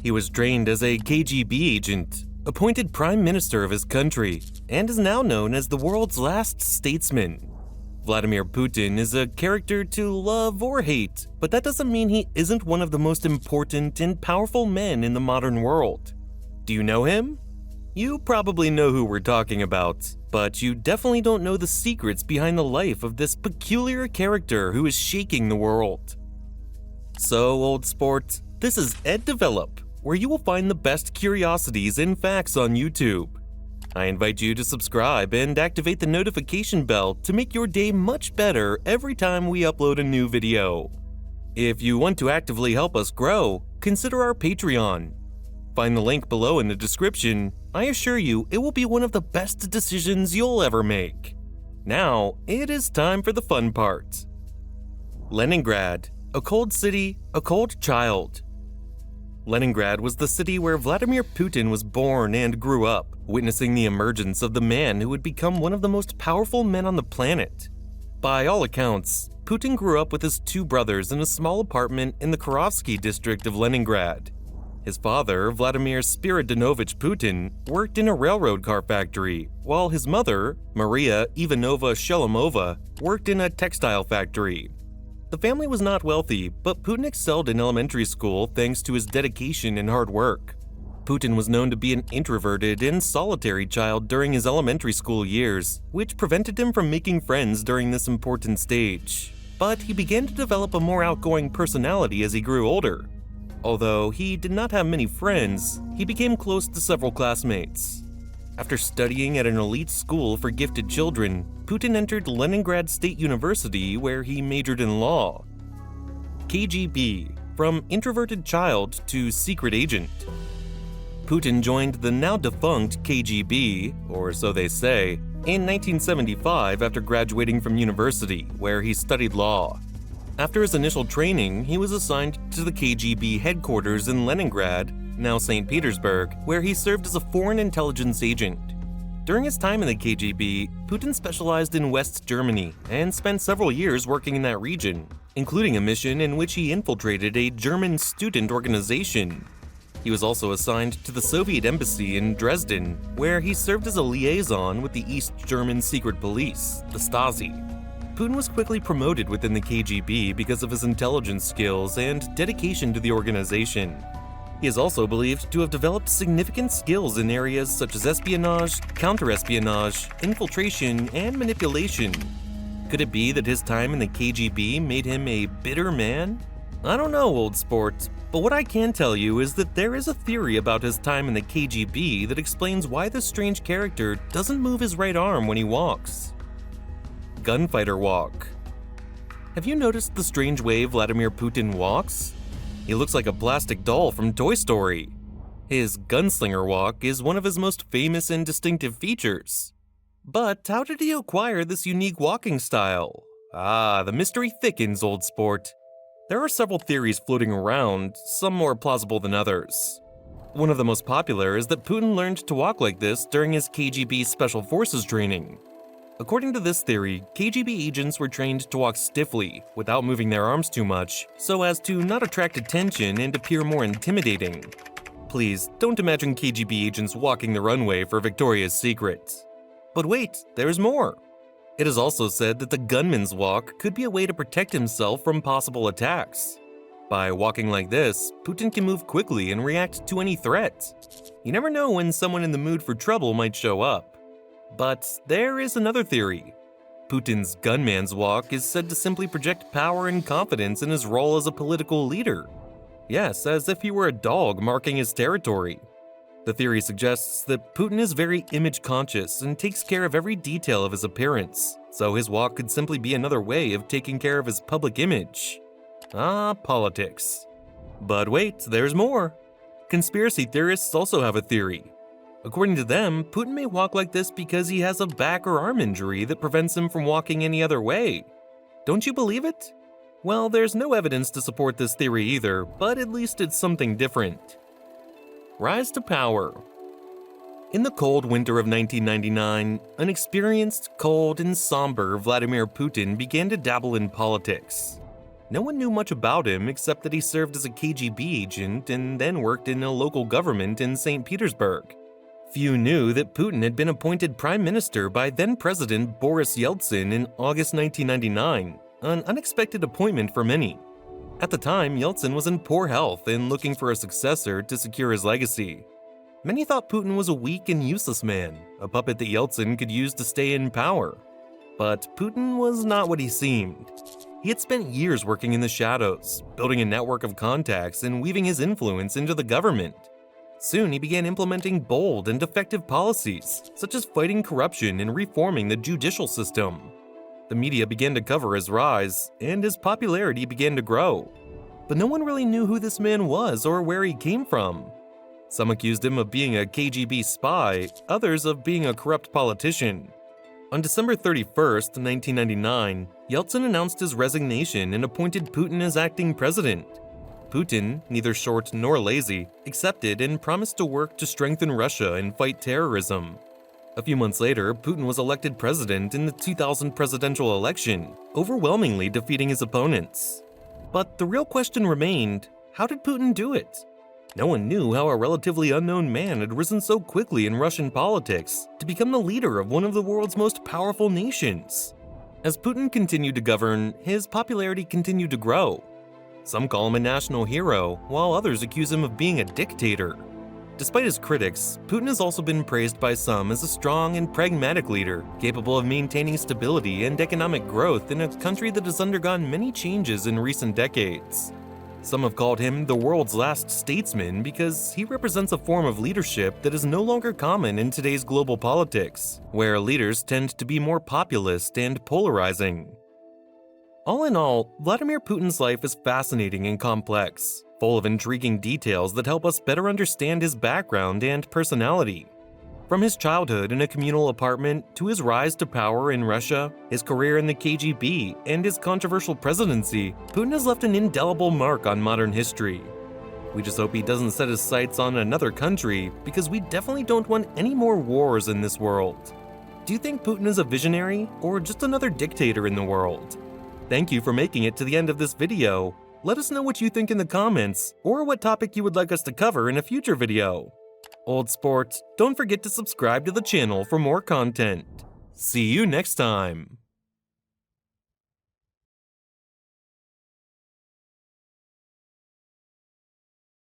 He was trained as a KGB agent, appointed prime minister of his country, and is now known as the world's last statesman. Vladimir Putin is a character to love or hate, but that doesn't mean he isn't one of the most important and powerful men in the modern world. Do you know him? You probably know who we're talking about, but you definitely don't know the secrets behind the life of this peculiar character who is shaking the world. So, old sport, this is EdDevelop, where you will find the best curiosities and facts on YouTube. I invite you to subscribe and activate the notification bell to make your day much better every time we upload a new video. If you want to actively help us grow, consider our Patreon. Find the link below in the description. I assure you it will be one of the best decisions you'll ever make. Now, it is time for the fun part. Leningrad, a cold city, a cold child. Leningrad was the city where Vladimir Putin was born and grew up, witnessing the emergence of the man who would become one of the most powerful men on the planet. By all accounts, Putin grew up with his two brothers in a small apartment in the Kirovsky district of Leningrad. His father, Vladimir Spiridonovich Putin, worked in a railroad car factory, while his mother, Maria Ivanova Sholomova, worked in a textile factory. The family was not wealthy, but Putin excelled in elementary school thanks to his dedication and hard work. Putin was known to be an introverted and solitary child during his elementary school years, which prevented him from making friends during this important stage. But he began to develop a more outgoing personality as he grew older. Although he did not have many friends, he became close to several classmates. After studying at an elite school for gifted children, Putin entered Leningrad State University where he majored in law. KGB, from introverted child to secret agent. Putin joined the now-defunct KGB, or so they say, in 1975 after graduating from university, where he studied law. After his initial training, he was assigned to the KGB headquarters in Leningrad, now St. Petersburg, where he served as a foreign intelligence agent. During his time in the KGB, Putin specialized in West Germany and spent several years working in that region, including a mission in which he infiltrated a German student organization. He was also assigned to the Soviet embassy in Dresden, where he served as a liaison with the East German secret police, the Stasi. Putin was quickly promoted within the KGB because of his intelligence skills and dedication to the organization. He is also believed to have developed significant skills in areas such as espionage, counter-espionage, infiltration, and manipulation. Could it be that his time in the KGB made him a bitter man? I don't know, old sport, but what I can tell you is that there is a theory about his time in the KGB that explains why this strange character doesn't move his right arm when he walks. Gunfighter walk. Have you noticed the strange way Vladimir Putin walks? He looks like a plastic doll from Toy Story. His Gunslinger walk is one of his most famous and distinctive features. But how did he acquire this unique walking style? The mystery thickens, old sport. There are several theories floating around, some more plausible than others. One of the most popular is that Putin learned to walk like this during his KGB Special Forces training. According to this theory, KGB agents were trained to walk stiffly, without moving their arms too much, so as to not attract attention and appear more intimidating. Please, don't imagine KGB agents walking the runway for Victoria's Secret. But wait, there's more. It is also said that the gunman's walk could be a way to protect himself from possible attacks. By walking like this, Putin can move quickly and react to any threat. You never know when someone in the mood for trouble might show up. But there is another theory. Putin's gunman's walk is said to simply project power and confidence in his role as a political leader. Yes, as if he were a dog marking his territory. The theory suggests that Putin is very image-conscious and takes care of every detail of his appearance, so his walk could simply be another way of taking care of his public image. Politics. But wait, there's more. Conspiracy theorists also have a theory. According to them, Putin may walk like this because he has a back or arm injury that prevents him from walking any other way. Don't you believe it? Well, there's no evidence to support this theory either, but at least it's something different. Rise to power. In the cold winter of 1999, an experienced, cold, and somber Vladimir Putin began to dabble in politics. No one knew much about him except that he served as a KGB agent and then worked in a local government in St. Petersburg. Few knew that Putin had been appointed prime minister by then-President Boris Yeltsin in August 1999, an unexpected appointment for many. At the time, Yeltsin was in poor health and looking for a successor to secure his legacy. Many thought Putin was a weak and useless man, a puppet that Yeltsin could use to stay in power. But Putin was not what he seemed. He had spent years working in the shadows, building a network of contacts and weaving his influence into the government. Soon he began implementing bold and effective policies, such as fighting corruption and reforming the judicial system. The media began to cover his rise, and his popularity began to grow. But no one really knew who this man was or where he came from. Some accused him of being a KGB spy, others of being a corrupt politician. On December 31st, 1999, Yeltsin announced his resignation and appointed Putin as acting president. Putin, neither short nor lazy, accepted and promised to work to strengthen Russia and fight terrorism. A few months later, Putin was elected president in the 2000 presidential election, overwhelmingly defeating his opponents. But the real question remained, how did Putin do it? No one knew how a relatively unknown man had risen so quickly in Russian politics to become the leader of one of the world's most powerful nations. As Putin continued to govern, his popularity continued to grow. Some call him a national hero, while others accuse him of being a dictator. Despite his critics, Putin has also been praised by some as a strong and pragmatic leader, capable of maintaining stability and economic growth in a country that has undergone many changes in recent decades. Some have called him the world's last statesman because he represents a form of leadership that is no longer common in today's global politics, where leaders tend to be more populist and polarizing. All in all, Vladimir Putin's life is fascinating and complex, full of intriguing details that help us better understand his background and personality. From his childhood in a communal apartment to his rise to power in Russia, his career in the KGB, and his controversial presidency, Putin has left an indelible mark on modern history. We just hope he doesn't set his sights on another country, because we definitely don't want any more wars in this world. Do you think Putin is a visionary, or just another dictator in the world? Thank you for making it to the end of this video. Let us know what you think in the comments, or what topic you would like us to cover in a future video. Old Sport, don't forget to subscribe to the channel for more content. See you next time!